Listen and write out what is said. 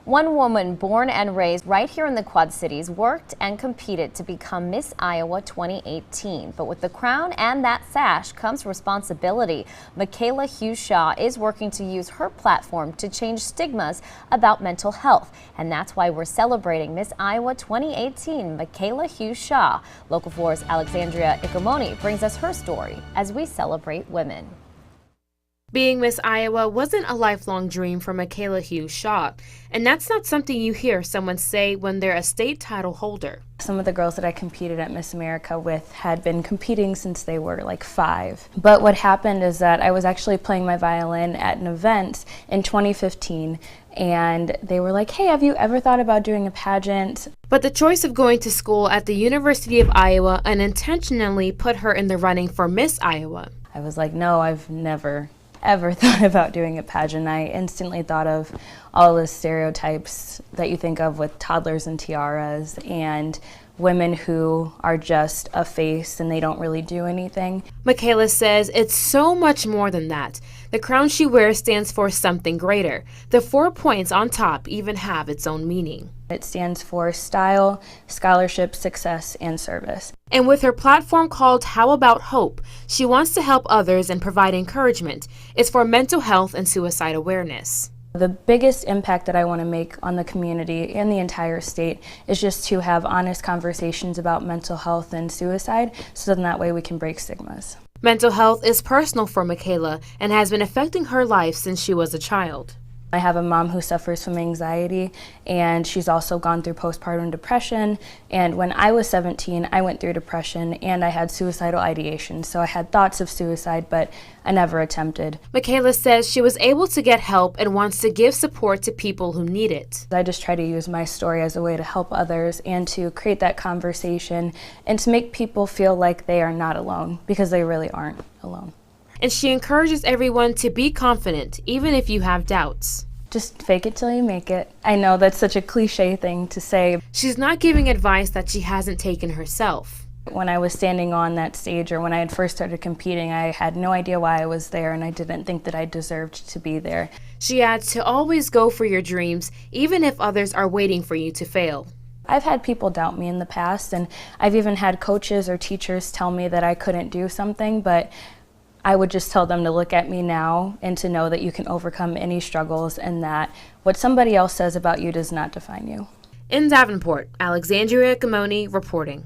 One woman born and raised right here in the Quad Cities worked and competed to become Miss Iowa 2018. But with the crown and that sash comes responsibility. Mikhayla Hughes-Shaw is working to use her platform to change stigmas about mental health. And that's why we're celebrating Miss Iowa 2018, Mikhayla Hughes-Shaw. Local 4's Alexandria Icomoni brings us her story as we celebrate women. Being Miss Iowa wasn't a lifelong dream for Mikhayla Hughes-Shaw, and that's not something you hear someone say when they're a state title holder. Some of the girls that I competed at Miss America with had been competing since they were like 5. But what happened is that I was actually playing my violin at an event in 2015, and they were like, hey, have you ever thought about doing a pageant? But the choice of going to school at the University of Iowa unintentionally put her in the running for Miss Iowa. I was like, no, I've never ever thought about doing a pageant. I instantly thought of all the stereotypes that you think of with toddlers and tiaras and women who are just a face and they don't really do anything. Mikhayla says it's so much more than that. The crown she wears stands for something greater. The 4 points on top even have its own meaning. It stands for style, scholarship, success, and service. And with her platform called How About Hope, she wants to help others and provide encouragement. It's for mental health and suicide awareness. The biggest impact that I want to make on the community and the entire state is just to have honest conversations about mental health and suicide, so then that way we can break stigmas. Mental health is personal for Mikhayla and has been affecting her life since she was a child. I have a mom who suffers from anxiety, and she's also gone through postpartum depression. And when I was 17, I went through depression and I had suicidal ideation. So I had thoughts of suicide, but I never attempted. Mikhayla says she was able to get help and wants to give support to people who need it. I just try to use my story as a way to help others and to create that conversation and to make people feel like they are not alone, because they really aren't alone. And she encourages everyone to be confident, even if you have doubts. Just fake it till you make it. I know that's such a cliche thing to say. She's not giving advice that she hasn't taken herself. When I was standing on that stage, or when I had first started competing, I had no idea why I was there, and I didn't think that I deserved to be there. She adds to always go for your dreams, even if others are waiting for you to fail. I've had people doubt me in the past, and I've even had coaches or teachers tell me that I couldn't do something, but I would just tell them to look at me now and to know that you can overcome any struggles and that what somebody else says about you does not define you. In Davenport, Alexandria Icomoni reporting.